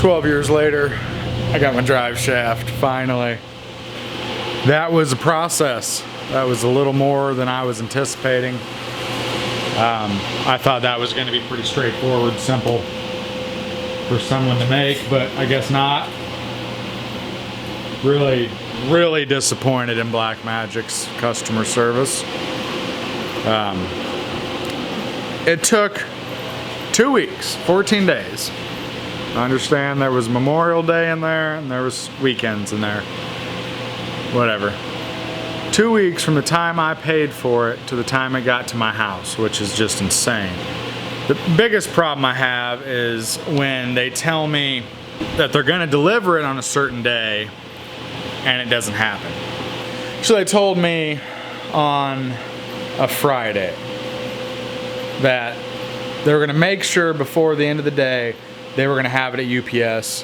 12 years later, I got my drive shaft, finally. That was a process. That was a little more than I was anticipating. I thought that was going to be pretty straightforward, simple for someone to make, but I guess not. Really disappointed in Blackmagic's customer service. It took 2 weeks, 14 days. I understand there was Memorial Day in there and there was weekends in there. Whatever. 2 weeks from the time I paid for it to the time it got to my house, which is just insane. The biggest problem I have is when they tell me that they're gonna deliver it on a certain day and it doesn't happen. So they told me on a Friday that they were gonna make sure before the end of the day they were gonna have it at UPS,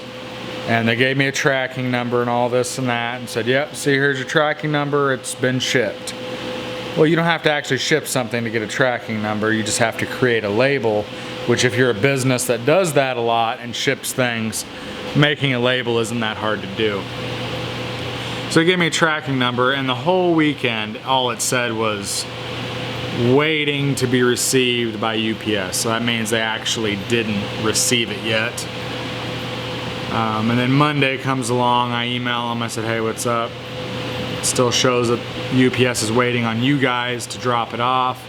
and they gave me a tracking number and all this and that and said, yep, see, here's your tracking number, it's been shipped. Well, you don't have to actually ship something to get a tracking number, you just have to create a label, which if you're a business that does that a lot and ships things, making a label isn't that hard to do. So they gave me a tracking number, and the whole weekend all it said was waiting to be received by UPS. So that means they actually didn't receive it yet. And then Monday comes along, I email them, I said, hey, what's up? It still shows that UPS is waiting on you guys to drop it off.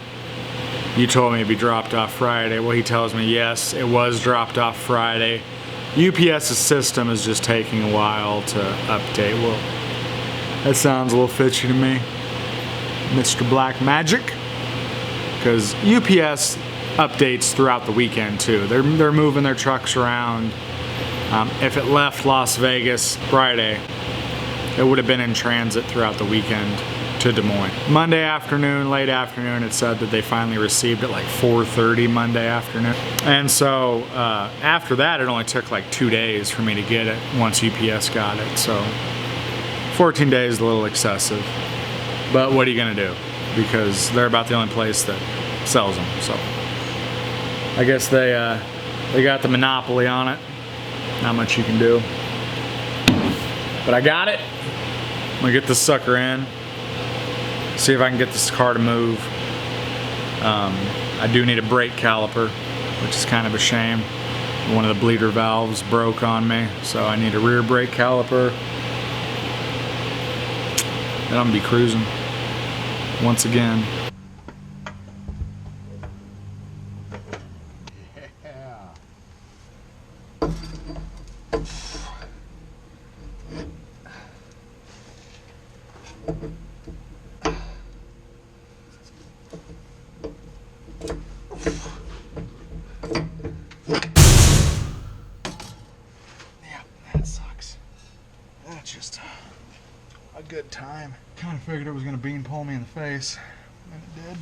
You told me it'd be dropped off Friday. Well, he tells me, yes, it was dropped off Friday. UPS's system is just taking a while to update. Well, that sounds a little fishy to me, Mr. Blackmagic. Because UPS updates throughout the weekend too. They're moving their trucks around. If it left Las Vegas Friday, it would have been in transit throughout the weekend to Des Moines. Monday afternoon, late afternoon, it said that they finally received it like 4:30 Monday afternoon. And so after that, it only took like 2 days for me to get it once UPS got it. So 14 days is a little excessive. But what are you gonna do? Because they're about the only place that sells them. So I guess they got the monopoly on it. Not much you can do. But I got it. I'm gonna get this sucker in. See if I can get this car to move. I do need a brake caliper, which is kind of a shame. One of the bleeder valves broke on me, so I need a rear brake caliper. And I'm gonna be cruising once again. Just a good time. Kind of figured it was gonna beanpole me in the face, and it did.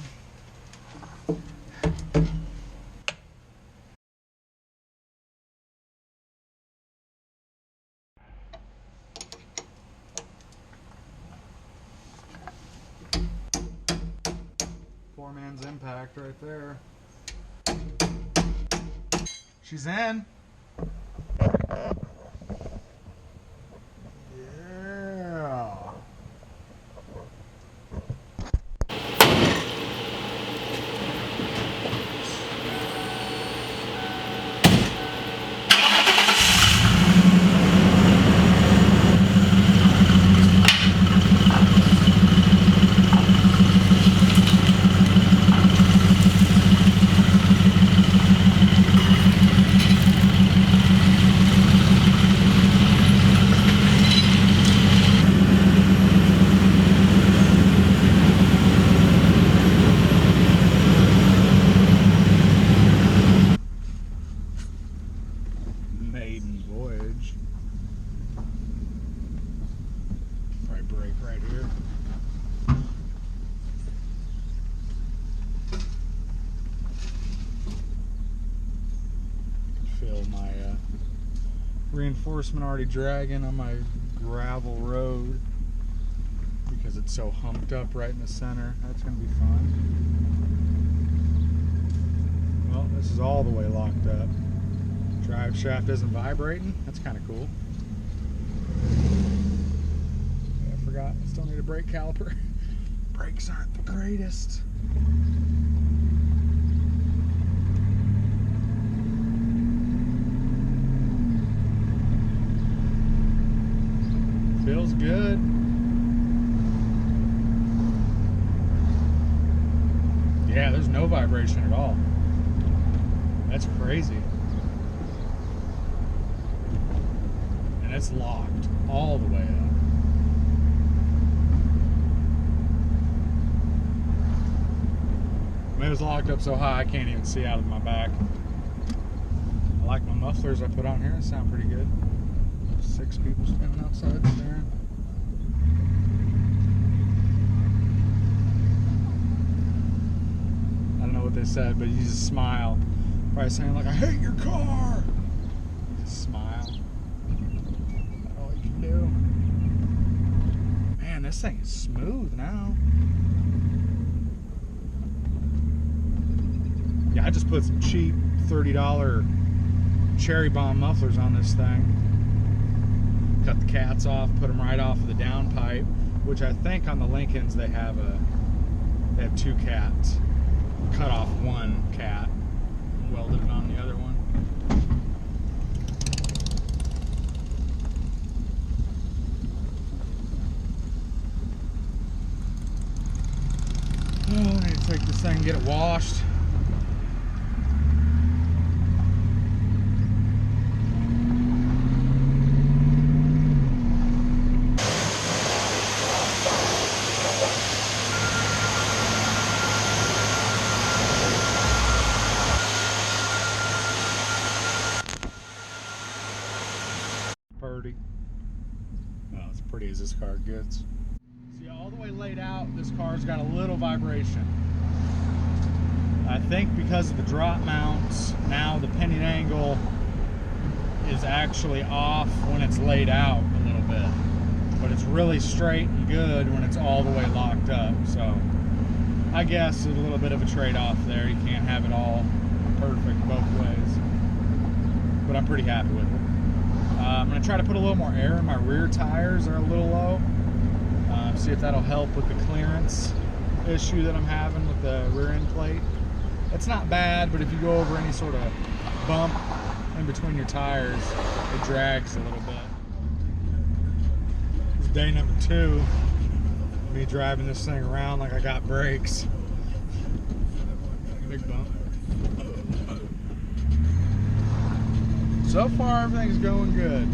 Poor man's impact right there. She's in. Reinforcement already dragging on my gravel road because it's so humped up right in the center. That's gonna be fun. Well, this is all the way locked up. Drive shaft isn't vibrating. That's kind of cool. I forgot, I still need a brake caliper. Brakes aren't the greatest. Feels good. Yeah, there's no vibration at all. That's crazy. And it's locked all the way up. I mean, it was locked up so high I can't even see out of my back. I like my mufflers I put on here. They sound pretty good. 6 people standing outside staring. I don't know what they said, but you just smile. Probably saying like, I hate your car! Just smile. That's all you can do. Man, this thing is smooth now. Yeah, I just put some cheap $30 cherry bomb mufflers on this thing. Cut the cats off, put them right off of the downpipe, which I think on the Lincolns they have 2 cats. Cut off one cat, welded it on the other one. Oh, I need to take this thing and get it washed. Pretty. Oh, as pretty as this car gets. See, all the way laid out, this car's got a little vibration. I think because of the drop mounts, now the pinion angle is actually off when it's laid out a little bit. But it's really straight and good when it's all the way locked up. So I guess there's a little bit of a trade-off there. You can't have it all perfect both ways. But I'm pretty happy with it. I'm going to try to put a little more air in my rear tires. They're a little low. See if that'll help with the clearance issue that I'm having with the rear end plate. It's not bad, but if you go over any sort of bump in between your tires, it drags a little bit. This is day number 2. Me driving this thing around like I got brakes. Big bump. So far, everything's going good.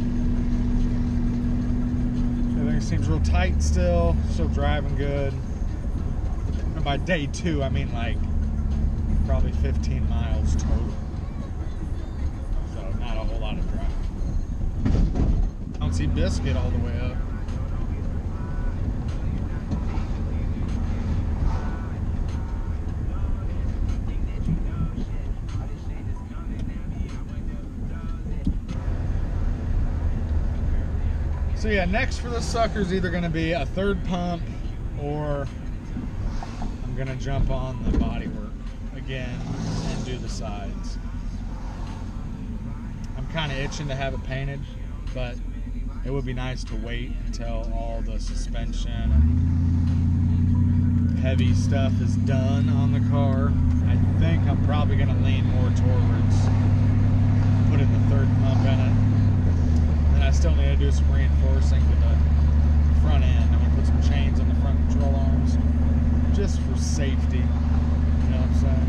Everything seems real tight still driving good. And by day 2, I mean like probably 15 miles total. So not a whole lot of driving. I don't see Biscuit all the way up. So yeah, next for this sucker is either going to be a 3rd pump, or I'm going to jump on the bodywork again and do the sides. I'm kind of itching to have it painted, but it would be nice to wait until all the suspension and heavy stuff is done on the car. I think I'm probably going to lean more towards putting the 3rd pump in it. I still need to do some reinforcing to the front end. I'm going to put some chains on the front control arms just for safety. You know what I'm saying?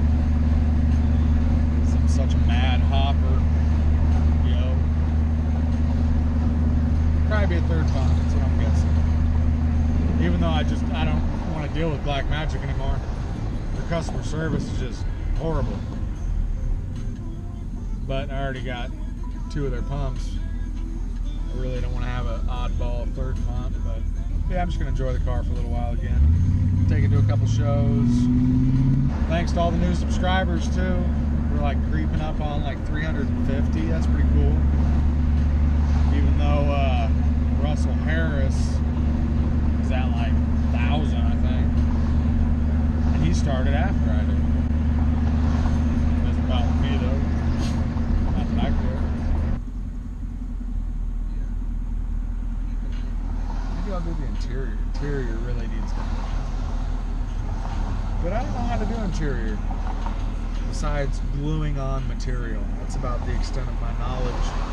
Because I'm such a mad hopper. Yo. Probably be a 3rd pump, that's what I'm guessing. Even though I don't want to deal with Black Magic anymore. Their customer service is just horrible. But I already got 2 of their pumps. I really don't want to have an oddball 3rd pump, but yeah, I'm just going to enjoy the car for a little while again. Take it to a couple shows. Thanks to all the new subscribers too. We're like creeping up on like 350. That's pretty cool. Even though Russell Harris is at like 1,000, I think. And he started after I did. Doesn't bother me though. Not that I care. interior really needs done. But I don't know how to do interior besides gluing on material. That's about the extent of my knowledge.